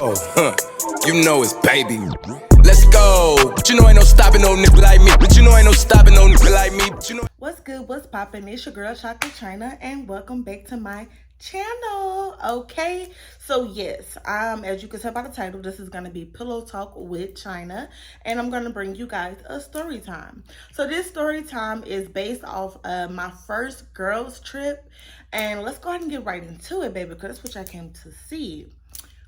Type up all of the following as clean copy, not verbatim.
Oh, you know it's baby. Let's go. But you know ain't no stopping no nigga like me. But you know ain't no stopping no nigga like me. But you know. What's good? What's poppin'? It's your girl chocolateechina, and welcome back to my channel. Okay, so yes, as you can tell by the title, this is gonna be Pillow Talk with China, and I'm gonna bring you guys a story time. So this story time is based off my first girls trip, and let's go ahead and get right into it, baby, because that's what I came to see.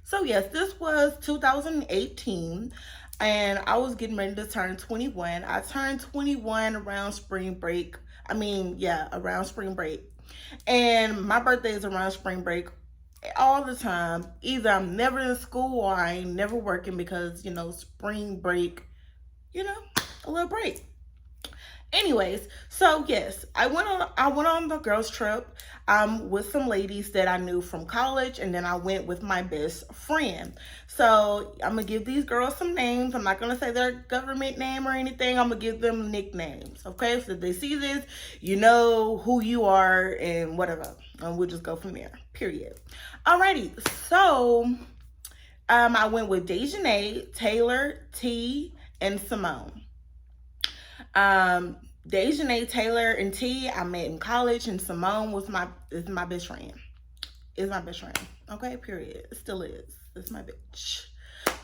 So yes, this was 2018 and I was getting ready to turn 21. I turned 21 around spring break. Around spring break. And my birthday is around spring break all the time. Either I'm never in school or I ain't never working because, spring break, a little break. Anyways, so yes, I went on the girls trip with some ladies that I knew from college, and then I went with my best friend. So I'm gonna give these girls some names. I'm not gonna say their government name or anything. I'm gonna give them nicknames. Okay, so if they see this, you know who you are and whatever, and we'll just go from there. Period. Alrighty, so I went with Dejanay, Taylor, T, and Simone. Dejanay, Taylor, and T, I met in college, and Simone is my best friend. Is my best friend. Okay, period. It still is. It's my bitch.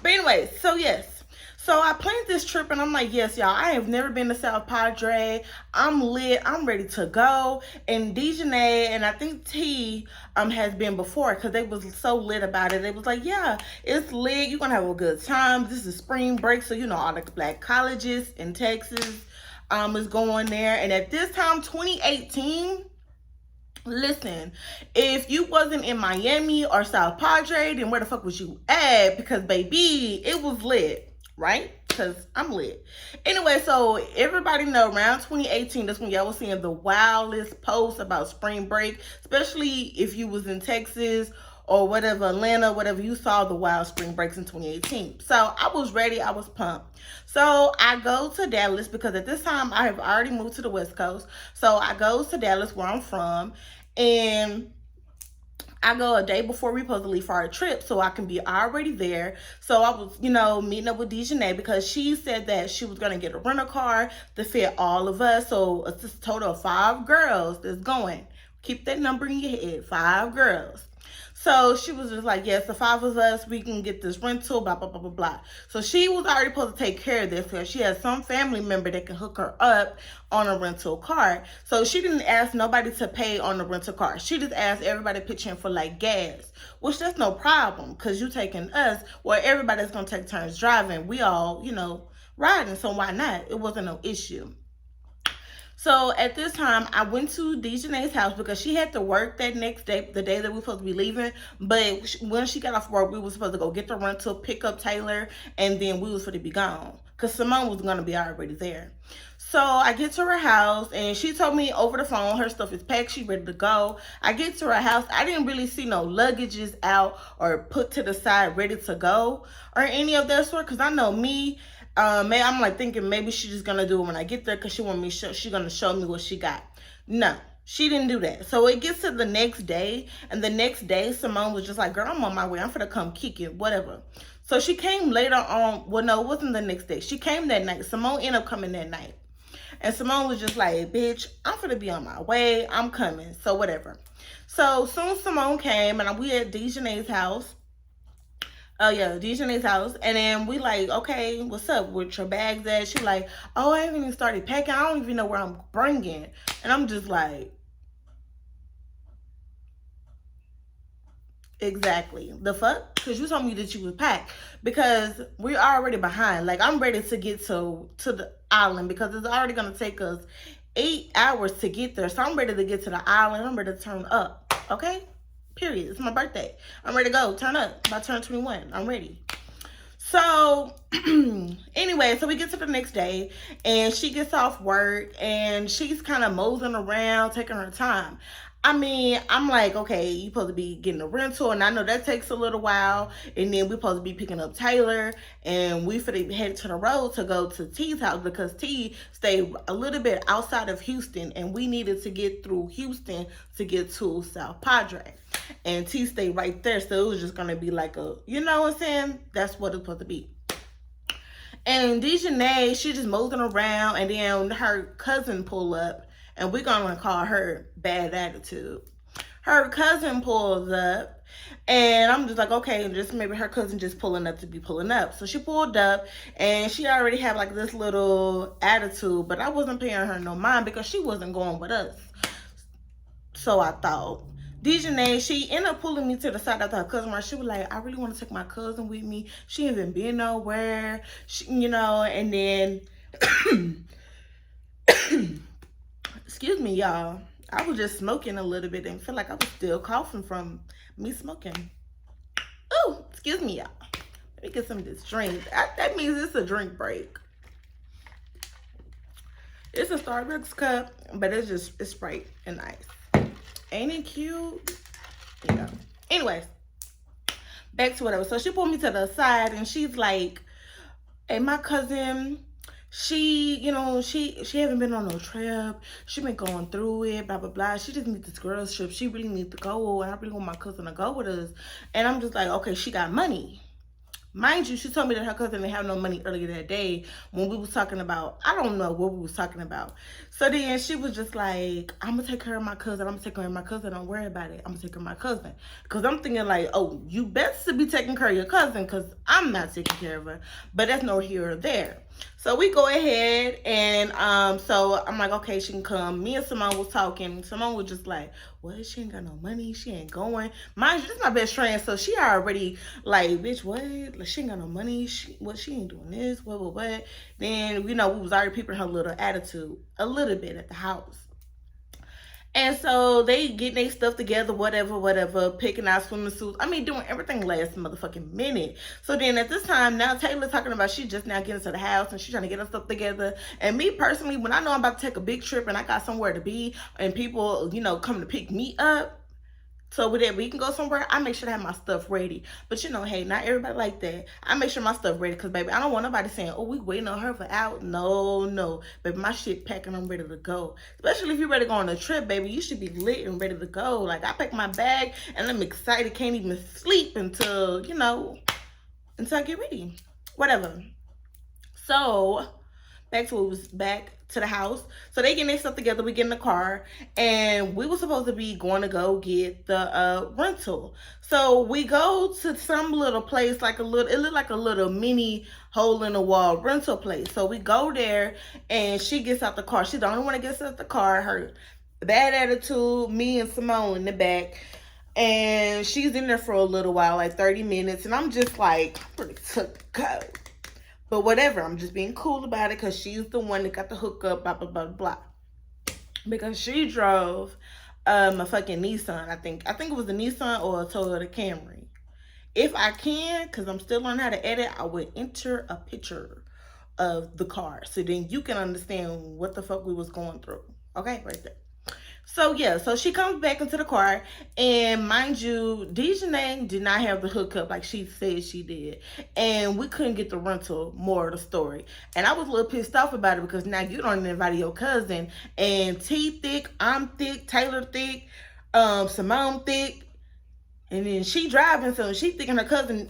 But anyways, so yes. So I planned this trip, and I'm like, yes, y'all, I have never been to South Padre. I'm lit. I'm ready to go. And Dejanay and I think T has been before because they was so lit about it. They was like, yeah, it's lit. You're going to have a good time. This is spring break, so, all the black colleges in Texas is going there. And at this time, 2018, listen, if you wasn't in Miami or South Padre, then where the fuck was you at? Because baby, it was lit, right? Because I'm lit. Anyway, so everybody know around 2018, that's when y'all was seeing the wildest posts about spring break, especially if you was in Texas or whatever, Atlanta, whatever, you saw the wild spring breaks in 2018. So I was ready, I was pumped. So I go to Dallas because at this time I have already moved to the West Coast. So I go to Dallas where I'm from, and I go a day before we supposed to leave for our trip so I can be already there. So I was, meeting up with Dejanay because she said that she was going to get a rental car to fit all of us. So it's a total of 5 girls that's going. Keep that number in your head, 5 girls. So she was just like, yes, the 5 of us, we can get this rental, blah, blah, blah, blah, blah. So she was already supposed to take care of this because she has some family member that can hook her up on a rental car. So she didn't ask nobody to pay on the rental car. She just asked everybody to pitch in for like gas, which that's no problem because you taking us, well, everybody's going to take turns driving. We all, riding, so why not? It wasn't no issue. So at this time, I went to Dejanay's house because she had to work that next day, the day that we were supposed to be leaving. But when she got off work, we were supposed to go get the rental, pick up Taylor, and then we was supposed to be gone because Simone was going to be already there. So I get to her house, and she told me over the phone her stuff is packed, she ready to go. I get to her house. I didn't really see no luggages out or put to the side ready to go or any of that sort because I know me. I'm like thinking maybe she's just gonna do it when I get there because she want me she gonna show me what she got. No, she didn't do that. So it gets to the next day, and the next day Simone was just like, girl, I'm on my way, I'm finna come kick it, whatever. So she came later on. Well, no, it wasn't the next day. She came that night. Simone ended up coming that night, and Simone was just like, bitch, I'm finna be on my way, I'm coming, so whatever. So soon Simone came, and we at Dejanay's house. Oh yeah, Dejanay's house. And then we like, okay, what's up with your bags at? She like, oh, I haven't even started packing. I don't even know where I'm bringing. And I'm just like, exactly. The fuck? Because you told me that you was packed. Because we're already behind. Like, I'm ready to get to the island because it's already going to take us 8 hours to get there. So I'm ready to get to the island. I'm ready to turn up. Okay? Period. It's my birthday. I'm ready to go. Turn up. About to turn 21. I'm ready. So, anyway, so we get to the next day, and she gets off work, and she's kind of moseying around, taking her time. I mean, I'm like, okay, you supposed to be getting a rental, and I know that takes a little while. And then we supposed to be picking up Taylor, and we finna head to the road to go to T's house because T stayed a little bit outside of Houston, and we needed to get through Houston to get to South Padre. And T stayed right there, so it was just gonna be like a, you know what I'm saying? That's what it's supposed to be. And Dejanay, she just moseying around, and then her cousin pull up, and we're gonna call her bad attitude. Her cousin pulls up, and I'm just like, okay, just maybe her cousin just pulling up to be pulling up. So she pulled up, and she already had like this little attitude, but I wasn't paying her no mind because she wasn't going with us. So I thought. Dejanay, she ended up pulling me to the side after her cousin. She was like, I really want to take my cousin with me. She ain't even been nowhere. You know, and then, excuse me, y'all. I was just smoking a little bit and feel like I was still coughing from me smoking. Oh, excuse me, y'all. Let me get some of this drink. That means it's a drink break. It's a Starbucks cup, but it's Sprite and ice. Ain't it cute? Yeah. Anyways, back to whatever. So she pulled me to the side and she's like, hey, my cousin, she, you know, she haven't been on no trip. She been going through it, blah, blah, blah. She just needs this girl's trip. She really needs to go, and I really want my cousin to go with us. And I'm just like, okay, she got money. Mind you, she told me that her cousin didn't have no money earlier that day when we was talking about, I don't know what we was talking about. So then she was just like, I'm going to take care of my cousin. I'm going to take care of my cousin. Don't worry about it. I'm going to take care of my cousin. Because I'm thinking like, oh, you best to be taking care of your cousin because I'm not taking care of her. But that's no here or there. So we go ahead and so I'm like, okay, she can come. Me and Simone was talking. Simone was just like, what? She ain't got no money. She ain't going. Mind you, this is my best friend. So she already like, bitch, what? Like, she ain't got no money. She ain't doing this. What? Then, you know, we was already peeping her little attitude a little bit at the house. And so they getting their stuff together, whatever, picking out swimming suits. I mean, doing everything last motherfucking minute. So then at this time, now Taylor talking about she just now getting to the house and she's trying to get her stuff together. And me personally, when I know I'm about to take a big trip and I got somewhere to be and people, you know, come to pick me up, so whenever we can go somewhere, I make sure to have my stuff ready. But you know, hey, not everybody like that. I make sure my stuff ready because, baby, I don't want nobody saying, oh, we waiting on her for out. No. Baby, my shit packing, I'm ready to go. Especially if you're ready to go on a trip, baby, you should be lit and ready to go. Like, I pack my bag and I'm excited. Can't even sleep until, you know, until I get ready. Whatever. So, back to the house. So they getting their stuff together. We get in the car, and we were supposed to be going to go get the rental. So we go to some little place, like it looked like a little mini hole in the wall rental place. So we go there, and she gets out the car. She's the only one that gets out the car. Her bad attitude, me and Simone in the back. And she's in there for a little while, like 30 minutes. And I'm just like, I'm ready to go. But whatever, I'm just being cool about it because she's the one that got the hookup, blah, blah, blah, blah. Because she drove a fucking Nissan, I think. I think it was a Nissan or a Toyota Camry. If I can, because I'm still learning how to edit, I would enter a picture of the car. So then you can understand what the fuck we was going through. Okay, right there. So yeah, so she comes back into the car, and mind you, Dejanay did not have the hookup like she said she did, and we couldn't get the rental. More of the story, and I was a little pissed off about it because now you don't invite your cousin, and T thick, I'm thick, Taylor thick, Simone thick, and then she driving, so she thinking her cousin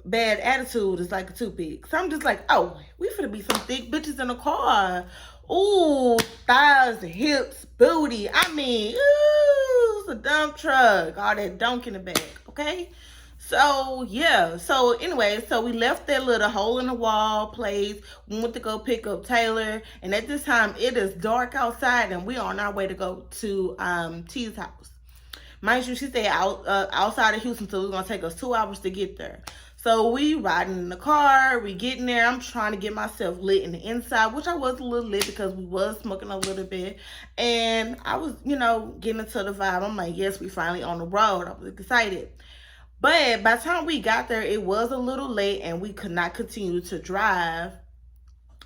bad attitude is like a toothpick. So I'm just like, oh, we finna be some thick bitches in the car. Ooh, thighs, hips, booty. I mean, ooh, it's a dump truck. All that dunk in the back, okay? So, yeah. So, anyway, so we left that little hole in the wall place. We went to go pick up Taylor. And at this time, it is dark outside, and we're on our way to go to T's house. Mind you, she stayed outside of Houston, so it was going to take us 2 hours to get there. So we riding in the car, we getting there. I'm trying to get myself lit in the inside, which I was a little lit because we was smoking a little bit. And I was, you know, getting into the vibe. I'm like, yes, we finally on the road. I was excited. But by the time we got there, it was a little late and we could not continue to drive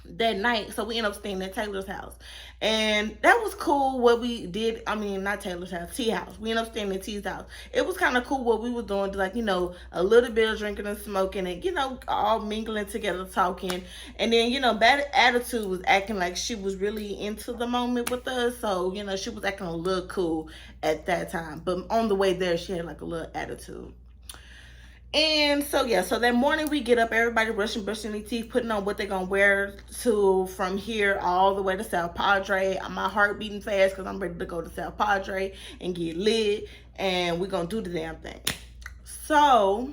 that night. So we ended up staying at Taylor's house. And that was cool what we did. I mean, not Taylor's house, T house. We ended up staying at T's house. It was kind of cool what we was doing, like, a little bit of drinking and smoking and, all mingling together, talking. And then, Bad Attitude was acting like she was really into the moment with us. So, she was acting a little cool at that time. But on the way there, she had like a little attitude. And so yeah, so that morning we get up, everybody brushing their teeth, putting on what they're gonna wear to from here all the way to South Padre. My heart beating fast because I'm ready to go to South Padre and get lit, and we're gonna do the damn thing. So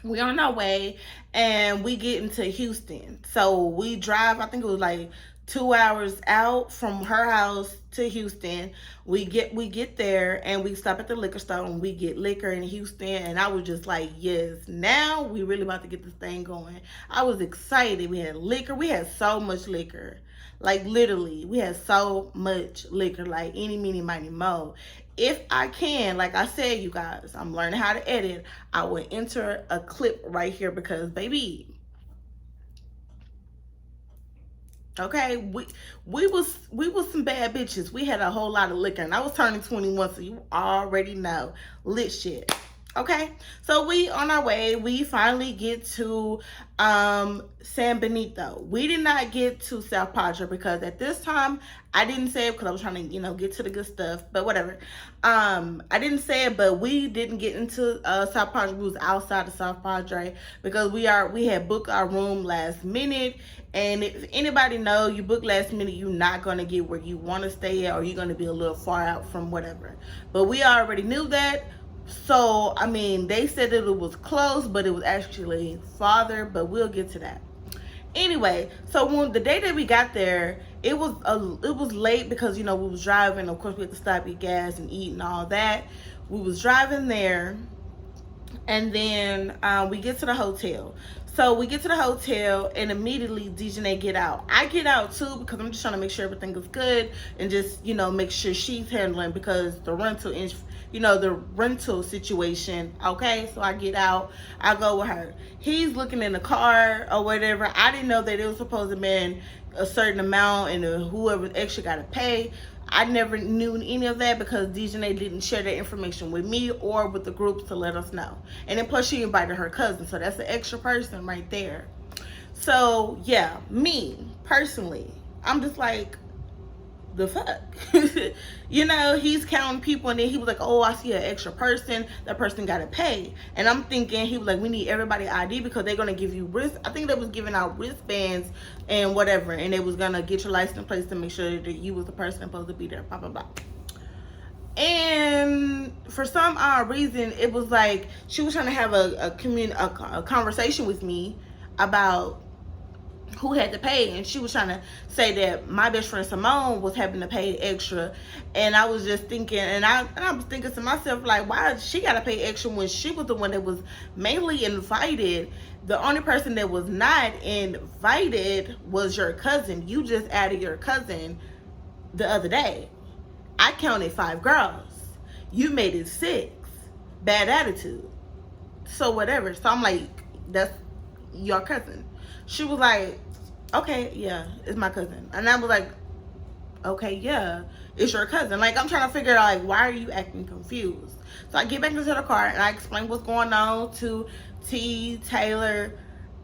we on our way and we get into Houston. So we drive, I think it was like 2 hours out from her house to Houston. We get there and we stop at the liquor store and we get liquor in Houston. And I was just like, yes, now we really about to get this thing going. I was excited. We had liquor. We had so much liquor. Like literally, we had so much liquor, like any, meeny, miny, mo. If I can, like I said, you guys, I'm learning how to edit. I will enter a clip right here because, baby, okay, we was some bad bitches. We had a whole lot of liquor, and I was turning 21, so you already know, lit shit. Okay, so we on our way. We finally get to San Benito. We did not get to South Padre because at this time I didn't say it because I was trying to get to the good stuff, but whatever. I didn't say it, but we didn't get into South Padre. We was outside of South Padre because we had booked our room last minute. And if anybody know, you book last minute, you're not gonna get where you want to stay at, or you're gonna be a little far out from whatever. But we already knew that. So, I mean, they said that it was close, but it was actually farther, but we'll get to that. Anyway, so when the day that we got there, it was late because, we was driving. Of course, we had to stop, get gas and eat and all that. We was driving there, and then we get to the hotel. So we get to the hotel and immediately DJ get out. I get out too because I'm just trying to make sure everything is good and just, make sure she's handling because the rental is, the rental situation. Okay, so I get out, I go with her. He's looking in the car or whatever. I didn't know that it was supposed to be a certain amount and whoever extra got to pay. I never knew any of that because DJ didn't share that information with me or with the groups to let us know. And then plus she invited her cousin, so that's an extra person right there. So yeah, me personally, I'm just like, the fuck? He's counting people and then he was like, oh, I see an extra person, that person gotta pay. And I'm thinking, he was like, we need everybody ID because they're gonna give you I think they was giving out wristbands and whatever, and they was gonna get your license plate to make sure that you was the person supposed to be there, blah blah blah. And for some odd reason, it was like she was trying to have a conversation with me about who had to pay, and she was trying to say that my best friend Simone was having to pay extra. And I was just thinking, and I was thinking to myself, like, why she gotta pay extra when she was the one that was mainly invited? The only person that was not invited was your cousin. You just added your cousin the other day. I counted 5 girls. You made it 6. Bad attitude. So whatever. So I'm like, that's your cousin. She was like, okay, yeah, it's my cousin. And I was like, okay, yeah, it's your cousin. Like, I'm trying to figure out, like, why are you acting confused? So I get back into the car and I explain what's going on to T, Taylor,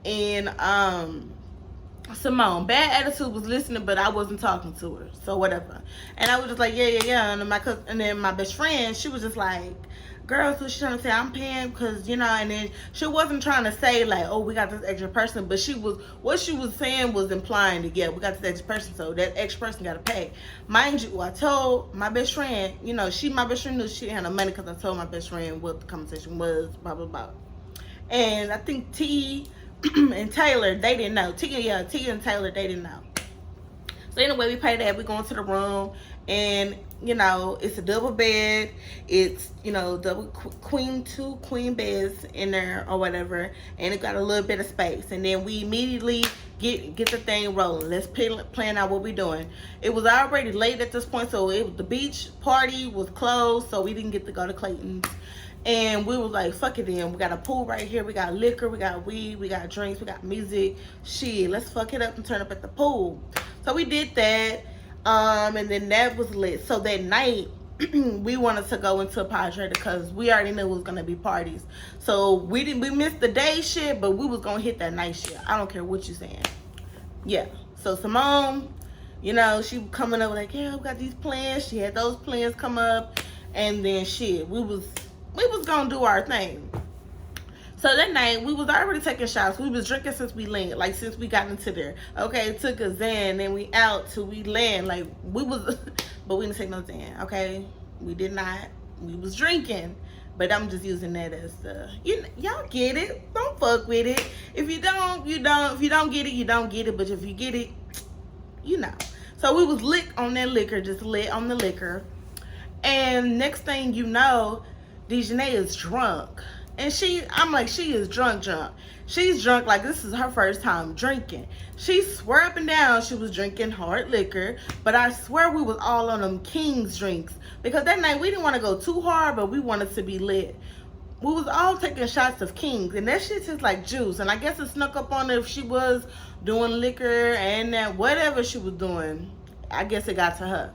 and Simone. Bad attitude was listening, but I wasn't talking to her, so whatever. And I was just like, yeah. And then my best friend, she was just like, girl, so she's trying to say I'm paying because, and then she wasn't trying to say like, oh, we got this extra person, but what she was saying was implying that, yeah, we got this extra person, so that extra person got to pay. Mind you, I told my best friend, my best friend knew she didn't have no money because I told my best friend what the conversation was, blah, blah, blah. And I think T and Taylor, they didn't know. T and Taylor, they didn't know. So anyway, we paid that. We go into the room, and it's a double bed. It's double two queen beds in there or whatever, and it got a little bit of space. And then we immediately get the thing rolling. Let's plan out what we're doing. It was already late at this point, so the beach party was closed, so we didn't get to go to Clayton's. And we was like, fuck it then. We got a pool right here. We got liquor. We got weed. We got drinks. We got music. Shit, let's fuck it up and turn up at the pool. So we did that. And then that was lit. So that night, we wanted to go into a Padre because we already knew it was gonna be parties. So we missed the day shit, but we was gonna hit that night shit. I don't care what you saying. Yeah. So Simone, you know, she coming up like, yeah, we got these plans. She had those plans come up, and then shit, we was gonna do our thing. So that night we was already taking shots. We was drinking since we landed, like since we got into there. Okay, it took a Zan, then we out till we land. Like we was, but we didn't take no Zan. Okay, we did not. We was drinking, but I'm just using that as the y'all get it. Don't fuck with it. If you don't, you don't. If you don't get it, you don't get it. But if you get it, you know. So we was lit on that liquor, just lit on the liquor. And next thing you know, Dejanay is drunk. And I'm like, she is drunk. She's drunk like this is her first time drinking. She swear up and down she was drinking hard liquor, but I swear we was all on them King's drinks. Because that night we didn't want to go too hard, but we wanted to be lit. We was all taking shots of King's, and that shit tastes like juice. And I guess it snuck up on her if she was doing liquor and that whatever she was doing. I guess it got to her.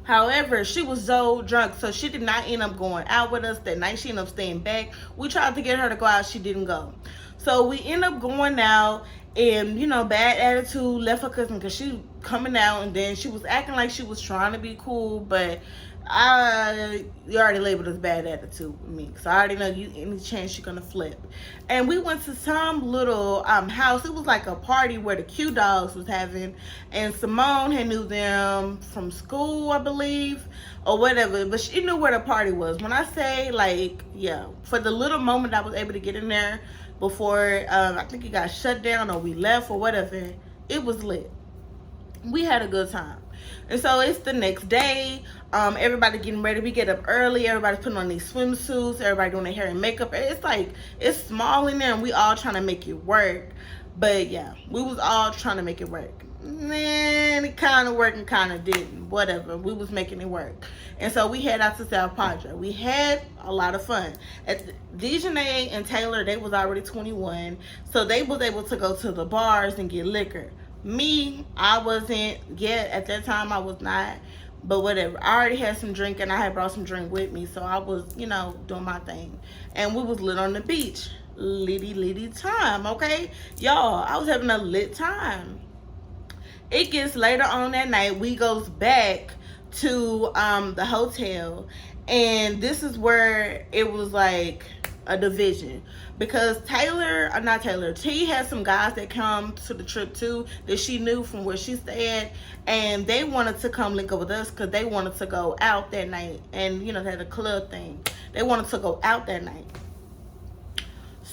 However, she was so drunk, so she did not end up going out with us that night. She ended up staying back. We tried to get her to go out. She didn't go. So we ended up going out, and, you know, bad attitude, left her cousin because she coming out, and then she was acting like she was trying to be cool, but you already labeled as bad attitude with me, so I already know you any chance you're gonna flip. And we went to some little house. It was like a party where the Q Dogs was having, and Simone had knew them from school, I believe, or whatever, but she knew where the party was. When I say, like, yeah, for the little moment I was able to get in there before I think it got shut down or we left or whatever, it was lit. We had a good time. And so it's the next day. Everybody getting ready. We get up early. Everybody's putting on these swimsuits. Everybody doing their hair and makeup. It's like, it's small in there and we all trying to make it work. But yeah, we was all trying to make it work. Man, it kind of worked and kind of didn't. Whatever. We was making it work. And so we head out to South Padre. We had a lot of fun. Dejanay and Taylor, they was already 21. So they was able to go to the bars and get liquor. Me, I wasn't yet. At that time, I was not. But whatever. I already had some drink, and I had brought some drink with me. So I was, you know, doing my thing. And we was lit on the beach. Litty time, okay? Y'all, I was having a lit time. It gets later on that night. We goes back to the hotel. And this is where it was like a division. Because T had some guys that come to the trip too that she knew from where she stayed, and they wanted to come link up with us because they wanted to go out that night, and you know, they had a club thing. They wanted to go out that night.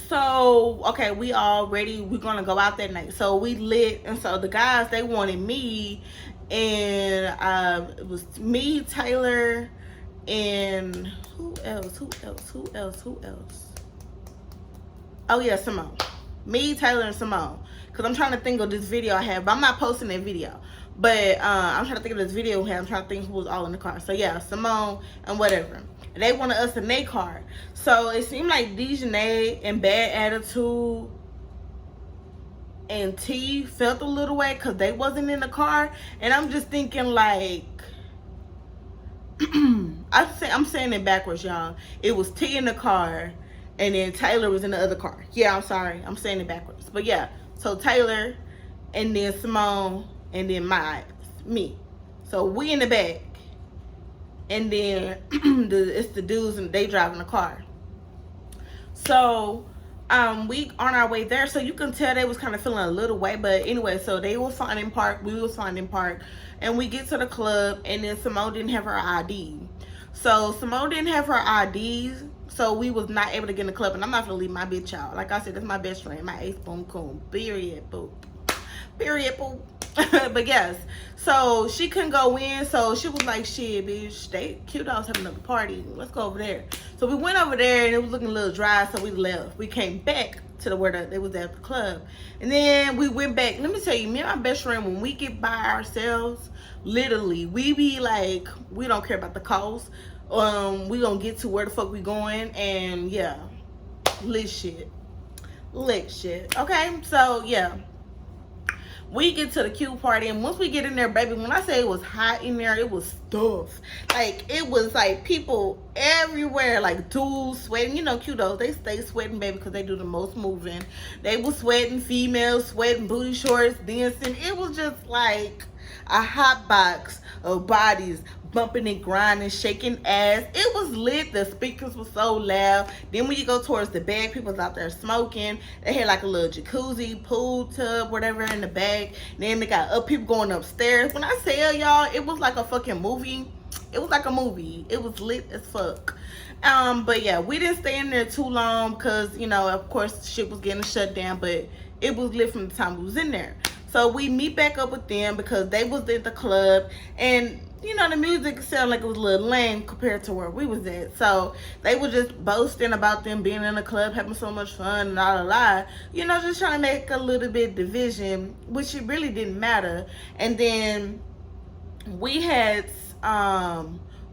So okay, we all ready. We're gonna go out that night. So we lit, and so the guys, they wanted me, and it was me, Taylor, and who else? Oh yeah, Simone. Me, Taylor, and Simone. Because I'm trying to think of this video I have, but I'm not posting that video. But I'm trying to think of this video we have. I'm trying to think who was all in the car. So yeah, Simone and whatever. And they wanted us in their car. So it seemed like Dejanay and Bad Attitude and T felt a little way because they wasn't in the car. And I'm just thinking like, I'm saying it backwards, y'all. It was T in the car, and then Taylor was in the other car. Yeah, I'm sorry. I'm saying it backwards. But yeah, so Taylor, and then Simone, and then me. So we in the back. And then it's the dudes, and they driving the car. So we on our way there. So you can tell they was kind of feeling a little way. But anyway, so they was finding park. We was finding park. And we get to the club, and then Simone didn't have her ID. So Simone didn't have her IDs. So we was not able to get in the club. And I'm not going to leave my bitch out. Like I said, that's my best friend. My ace boom coon. Period, boo. Period, boo. But yes. So she couldn't go in. So she was like, shit, bitch. They Q Dogs having another party. Let's go over there. So we went over there, and it was looking a little dry. So we left. We came back to where they was at the club. And then we went back. Let me tell you, me and my best friend, when we get by ourselves, literally, we be like, we don't care about the cost. We gonna get to where the fuck we going, and yeah, lit shit. Lit shit. Okay, so yeah. We get to the cute party, and once we get in there, baby, when I say it was hot in there, it was stuff. Like, it was like people everywhere, like dudes sweating. You know, cutos, they stay sweating, baby, because they do the most moving. They was sweating, females sweating, booty shorts, dancing. It was just like a hot box of bodies bumping and grinding, shaking ass. It was lit. The speakers were so loud. Then when you go towards the back, people was out there smoking. They had like a little jacuzzi, pool tub, whatever in the back. Then they got people going upstairs. When I tell y'all, it was like a fucking movie. It was like a movie. It was lit as fuck. But yeah, we didn't stay in there too long because, you know, of course, shit was getting shut down. But it was lit from the time we was in there. So we meet back up with them because they was at the club, and you know, the music sounded like it was a little lame compared to where we was at. So they were just boasting about them being in the club, having so much fun and all that. You know, just trying to make a little bit division, which it really didn't matter. And then we had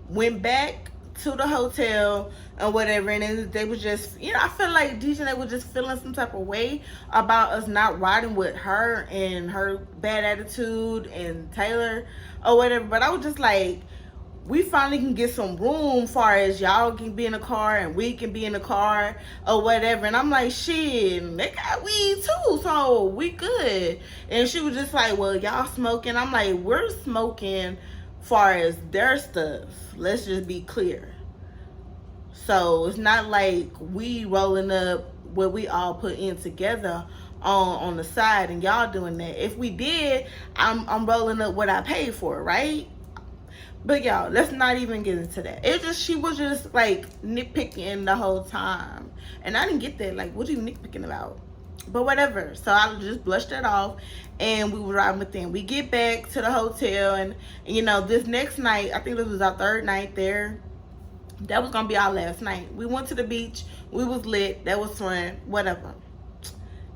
went back to the hotel or whatever, and then they was just, you know, I feel like DJ, they were just feeling some type of way about us not riding with her and her bad attitude and Taylor or whatever. But I was just like, we finally can get some room far as y'all can be in the car and we can be in the car or whatever. And I'm like, shit, they got weed too, so we good. And she was just like, well, y'all smoking. I'm like, we're smoking far as their stuff. Let's just be clear. So it's not like we rolling up what we all put in together on the side and y'all doing that. If we did, I'm rolling up what I paid for, right? But y'all, let's not even get into that. It just, she was just like nitpicking the whole time. And I didn't get that. Like, what are you nitpicking about? But whatever. So I just blushed it off and we were riding with them. We get back to the hotel, and you know, this next night, I think this was our third night there. That was gonna be our last night. We went to the beach. We was lit. That was fun. Whatever.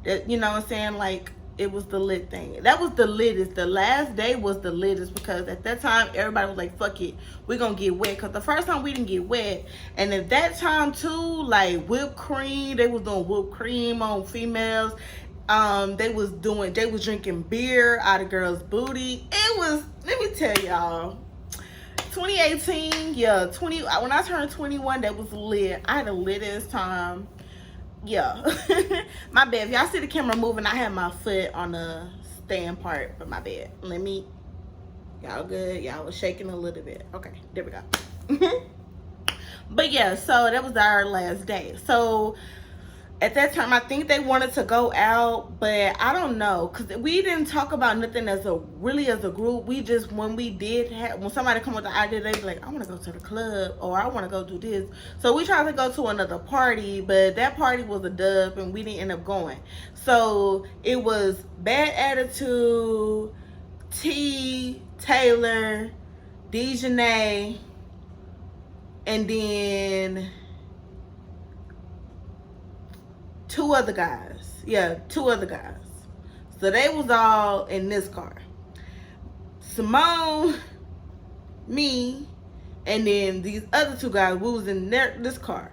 That, you know what I'm saying? Like, it was the lit thing. That was the littest. The last day was the littest because at that time everybody was like, fuck it, we're gonna get wet. Because the first time we didn't get wet. And at that time too, like whipped cream, they was doing whipped cream on females. They was drinking beer out of girls' booty. It was, let me tell y'all, 2018, yeah, when I turned 21, that was lit. I had the littest time. Yeah. My bad. If y'all see the camera moving, I had my foot on the stand part, but my bad. Y'all good? Y'all was shaking a little bit. Okay, there we go. But yeah, so that was our last day. So at that time, I think they wanted to go out, but I don't know, because we didn't talk about nothing as a group. We just, when somebody come with the idea, they be like, I want to go to the club, or I want to go do this. So we tried to go to another party, but that party was a dub, and we didn't end up going. So it was Bad Attitude, T, Taylor, Dejanay, and then two other guys. So they was all in this car. Simone, me, and then these other two guys, we was in this car.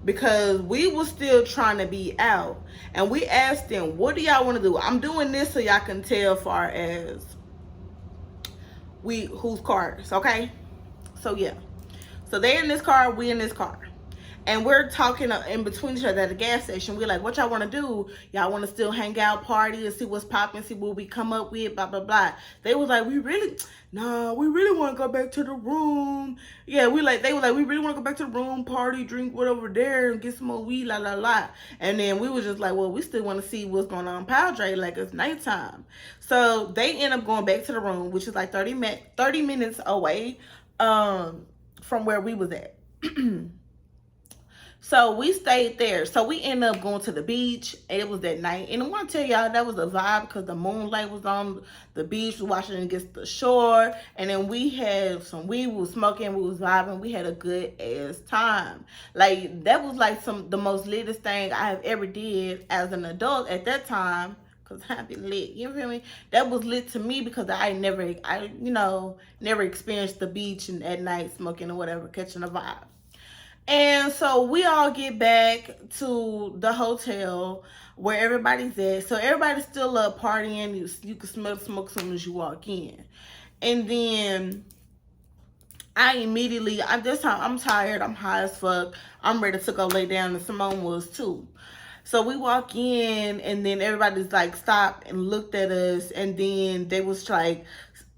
Because we was still trying to be out. And we asked them, what do y'all want to do? I'm doing this so y'all can tell far as whose cars, okay? So yeah. So they in this car, we in this car. And we're talking in between each other at the gas station. We're like, what y'all want to do? Y'all want to still hang out, party, and see what's popping, see what we come up with, blah, blah, blah. They was like, we really want to go back to the room. Yeah, they were like, we really want to go back to the room, party, drink whatever there, and get some more weed, la, la, la. And then we was just like, well, we still want to see what's going on Padre, like it's nighttime. So they end up going back to the room, which is like 30 minutes away from where we was at. So we stayed there. So we ended up going to the beach. It was that night. And I want to tell y'all, that was a vibe because the moonlight was on the beach. We were watching it against the shore. And then we had some weed. We was smoking. We was vibing. We had a good ass time. Like, that was like the most latest thing I have ever did as an adult at that time. Cause I be lit. You feel me? That was lit to me because never experienced the beach and at night smoking or whatever, catching a vibe. And so we all get back to the hotel where everybody's at. So everybody's still up partying. You can smell the smoke as soon as you walk in. And then this time I'm tired. I'm high as fuck. I'm ready to go lay down, and Simone was too. So we walk in, and then everybody's like stopped and looked at us, and then they was like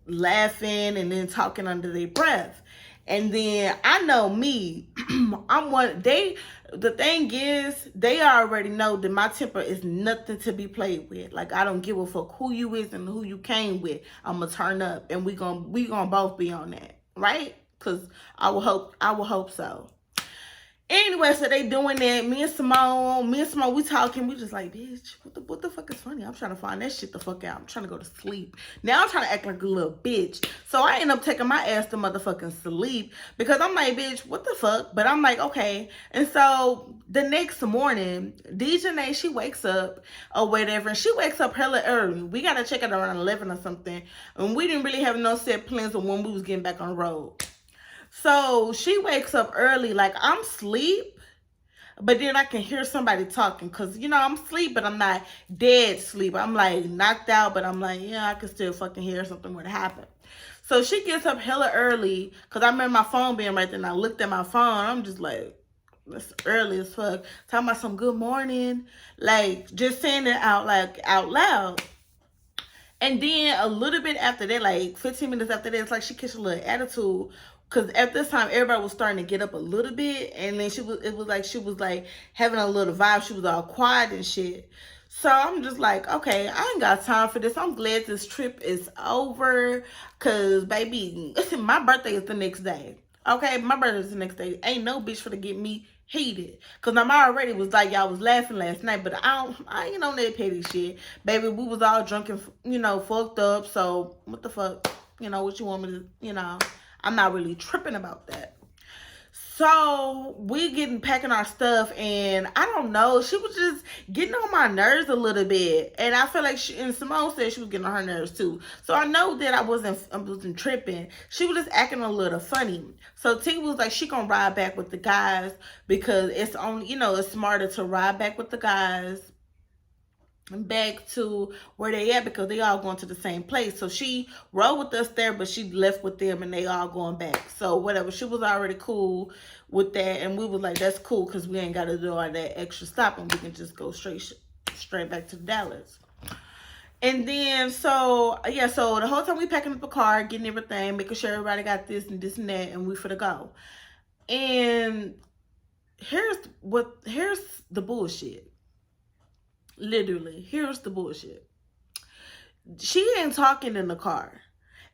laughing and then talking under their breath. And then I know me, the thing is, they already know that my temper is nothing to be played with. Like, I don't give a fuck who you is and who you came with. I'm gonna turn up, and we gonna both be on that, right? Cause I will hope so. Anyway, so they doing that. Me and Simone, we talking. We just like, bitch, what the fuck is funny? I'm trying to find that shit the fuck out. I'm trying to go to sleep. Now I'm trying to act like a little bitch. So I end up taking my ass to motherfucking sleep because I'm like, bitch, what the fuck? But I'm like, okay. And so the next morning, Dejanay, she wakes up or whatever. And she wakes up hella early. We got to check it around 11 or something. And we didn't really have no set plans of when we was getting back on the road. So she wakes up early, like I'm asleep, but then I can hear somebody talking because, I'm asleep, but I'm not dead sleep. I'm like knocked out, but I'm like, yeah, I can still fucking hear something would happen. So she gets up hella early because I remember my phone being right there, and I looked at my phone. I'm just like, it's early as fuck. Talking about some good morning, like just saying it out loud. And then a little bit after that, like 15 minutes after that, it's like she catch a little attitude. Cause at this time, everybody was starting to get up a little bit. And then she was like having a little vibe. She was all quiet and shit. So I'm just like, okay, I ain't got time for this. I'm glad this trip is over. Cause baby, my birthday is the next day. Okay, my birthday is the next day. Ain't no bitch for to get me heated. Cause I'm already was like, y'all was laughing last night, but I ain't on that petty shit. Baby, we was all drunk and, fucked up. So what the fuck? What you want me to, I'm not really tripping about that. So we packing our stuff, and I don't know, she was just getting on my nerves a little bit, and I feel like and Simone said she was getting on her nerves too. So I know that I wasn't tripping. She was just acting a little funny. So T was like, she gonna ride back with the guys because it's only, it's smarter to ride back with the guys back to where they at because they all going to the same place. So she rode with us there, but she left with them and they all going back. So whatever, she was already cool with that, and we was like, that's cool because we ain't got to do all that extra stopping. We can just go straight back to Dallas. And then so the whole time we packing up the car, getting everything, making sure everybody got this and that, and we finna go. And here's the bullshit. Literally, here's the bullshit. She ain't talking in the car.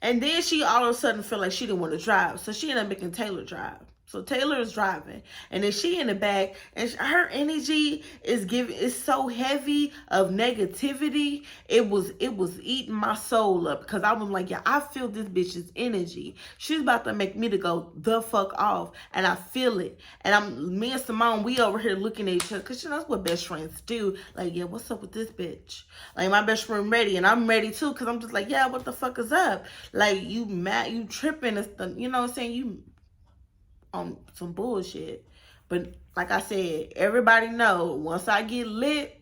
And then she all of a sudden felt like she didn't want to drive. So she ended up making Taylor drive. So Taylor is driving, and then she in the back, and her energy is so heavy of negativity. It was eating my soul up because I was like, yeah, I feel this bitch's energy. She's about to make me to go the fuck off, and I feel it. And me and Simone, we over here looking at each other because that's what best friends do. Like, yeah, what's up with this bitch? Like, my best friend ready, and I'm ready too because I'm just like, yeah, what the fuck is up? Like, you mad, you tripping, you know what I'm saying? You on some bullshit. But like I said, everybody know once I get lit,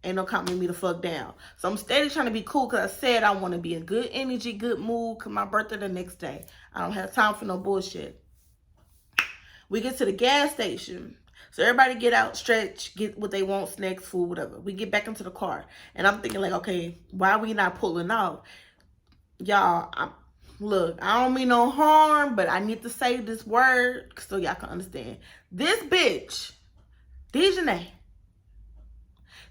ain't no calming me the fuck down. So I'm steady trying to be cool because I said I want to be in good energy, good mood, because my birthday the next day. I don't have time for no bullshit. We get to the gas station. So everybody get out, stretch, get what they want, snacks, food, whatever. We get back into the car. And I'm thinking like, okay, why are we not pulling off? Y'all, look, I don't mean no harm, but I need to say this word so y'all can understand. This bitch, Dejanay,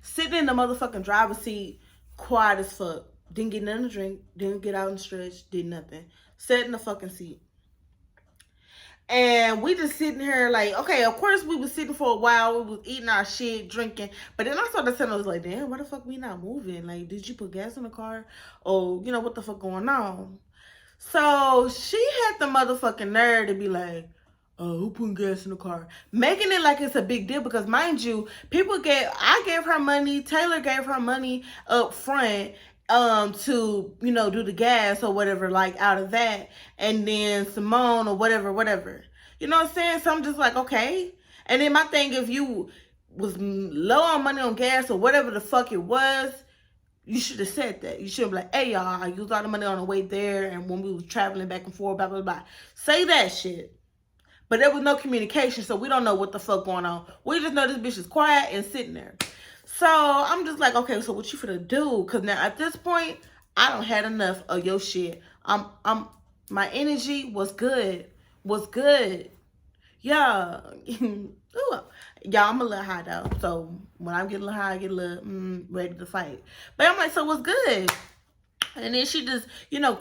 sitting in the motherfucking driver's seat, quiet as fuck. Didn't get nothing to drink, didn't get out and stretch, did nothing. Sat in the fucking seat. And we just sitting here like, okay, of course we was sitting for a while. We was eating our shit, drinking. But then I saw the time, I was like, damn, why the fuck we not moving? Like, did you put gas in the car? Or, what the fuck going on? So she had the motherfucking nerve to be like, who putting gas in the car? Making it like it's a big deal because, mind you, I gave her money, Taylor gave her money up front to, do the gas or whatever, like out of that. And then Simone or whatever. You know what I'm saying? So I'm just like, okay. And then my thing, if you was low on money on gas or whatever the fuck it was, you should have said that. You should have been like, hey, y'all, I used all the money on the way there and when we was traveling back and forth, blah, blah, blah. Say that shit. But there was no communication, so we don't know what the fuck going on. We just know this bitch is quiet and sitting there. So I'm just like, okay, so what you finna do? Because now at this point, I don't had enough of your shit. My energy was good. Yeah. Ooh. Y'all, I'm a little high though. So when I'm getting a little high, I get a little ready to fight. But I'm like, so what's good? And then she just,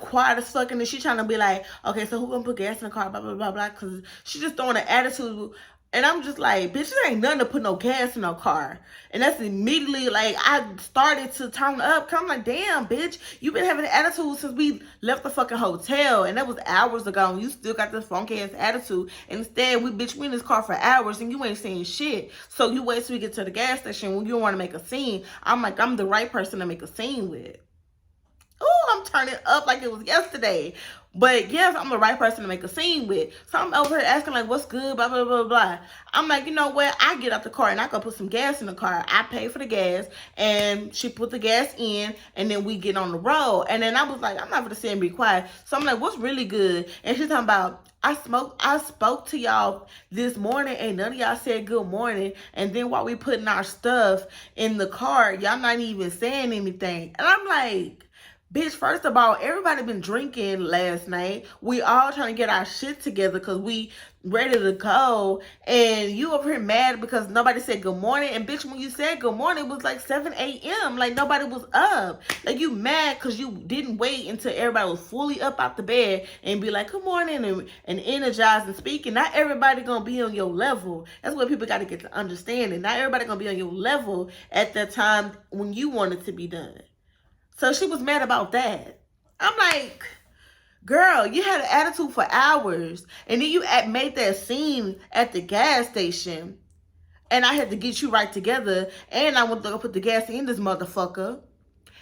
quiet as fuck. And then she trying to be like, okay, so who gonna put gas in the car, blah, blah, blah, blah. Because she just throwing an attitude. And I'm just like, bitch, there ain't nothing to put no gas in no car. And that's immediately, like, I started to turn up. Cause I'm like, damn, bitch, you been having an attitude since we left the fucking hotel. And that was hours ago. And you still got this funky ass attitude. And instead, we in this car for hours and you ain't saying shit. So you wait till we get to the gas station when you don't want to make a scene. I'm like, I'm the right person to make a scene with. Oh, I'm turning up like it was yesterday. But yes, I'm the right person to make a scene with. So I'm over here asking like, what's good, blah, blah, blah, blah. I'm like, you know what? I get out the car and I go put some gas in the car. I pay for the gas and she put the gas in and then we get on the road. And then I was like, I'm not going to sit and be quiet. So I'm like, what's really good? And she's talking about, I spoke to y'all this morning and none of y'all said good morning. And then while we putting our stuff in the car, y'all not even saying anything. And I'm like, bitch, first of all, everybody been drinking last night. We all trying to get our shit together because we ready to go. And you over here mad because nobody said good morning. And bitch, when you said good morning, it was like 7 a.m. Like nobody was up. Like you mad because you didn't wait until everybody was fully up out the bed and be like, good morning and energized and speaking. Not everybody gonna be on your level. That's what people got to get to understanding. Not everybody gonna be on your level at that time when you want it to be done. So she was mad about that. I'm like, girl, you had an attitude for hours. And then you made that scene at the gas station. And I had to get you right together. And I went to go put the gas in this motherfucker.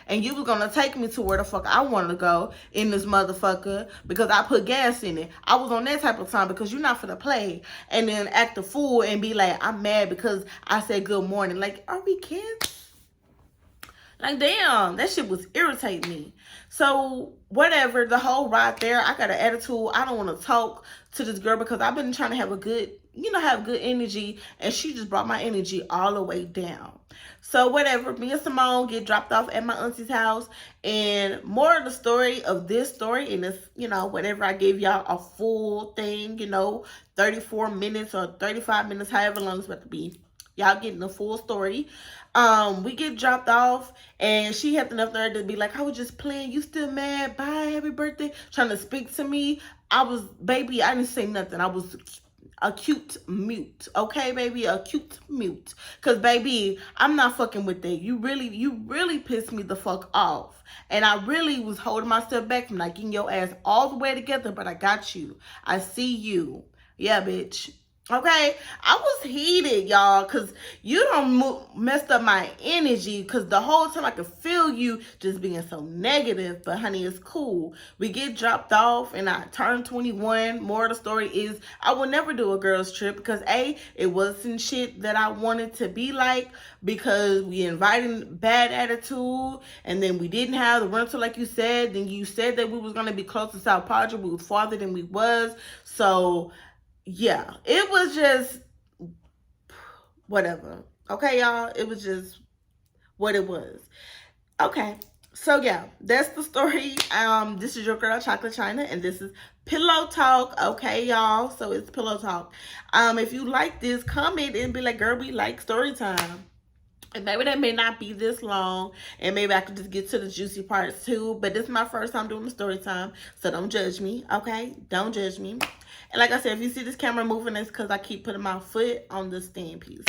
And you was going to take me to where the fuck I wanted to go in this motherfucker. Because I put gas in it. I was on that type of time because you're not finna play. And then act a fool and be like, I'm mad because I said good morning. Like, are we kids? Like, damn, that shit was irritating me. So, whatever, the whole ride there, I got an attitude. I don't want to talk to this girl because I've been trying to have a good, have good energy. And she just brought my energy all the way down. So, whatever, me and Simone get dropped off at my auntie's house. And more of the story of this story, and it's, whatever I gave y'all a full thing, 34 minutes or 35 minutes, however long it's about to be. Y'all getting the full story. We get dropped off and she had enough nerve to be like, I was just playing. You still mad? Bye. Happy birthday. Trying to speak to me. I didn't say nothing. I was a cute mute. Okay, baby? A cute mute. Because, baby, I'm not fucking with that. You really pissed me the fuck off. And I really was holding myself back from not getting your ass all the way together. But I got you. I see you. Yeah, bitch. Okay, I was heated, y'all, because you done messed up my energy, because the whole time I could feel you just being so negative, but honey, it's cool. We get dropped off, and I turned 21. More of the story is, I will never do a girls trip, because A, it wasn't shit that I wanted to be like, because we invited bad attitude, and then we didn't have the rental like you said, then you said that we was going to be close to South Padre, we was farther than we was, so yeah, it was just whatever. Okay, y'all? It was just what it was. Okay, so yeah, that's the story. This is your girl, chocolateechina, and this is Pillow Talk. Okay, y'all? So it's Pillow Talk. If you like this, comment and be like, girl, we like story time. And maybe that may not be this long, and maybe I could just get to the juicy parts too. But this is my first time doing the story time, so don't judge me, okay? Don't judge me. And like I said, if you see this camera moving, it's because I keep putting my foot on the stand piece.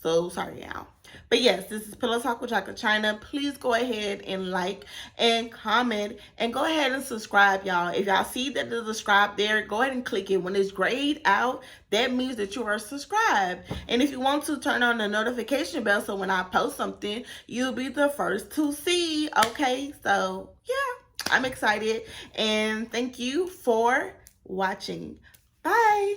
So sorry, y'all. But yes, this is Pillow Talk with Chocolate China. Please go ahead and like and comment and go ahead and subscribe, y'all. If y'all see that there's a subscribe there, go ahead and click it. When it's grayed out, that means that you are subscribed. And if you want to, turn on the notification bell so when I post something, you'll be the first to see. Okay, so yeah, I'm excited. And thank you for watching. Bye.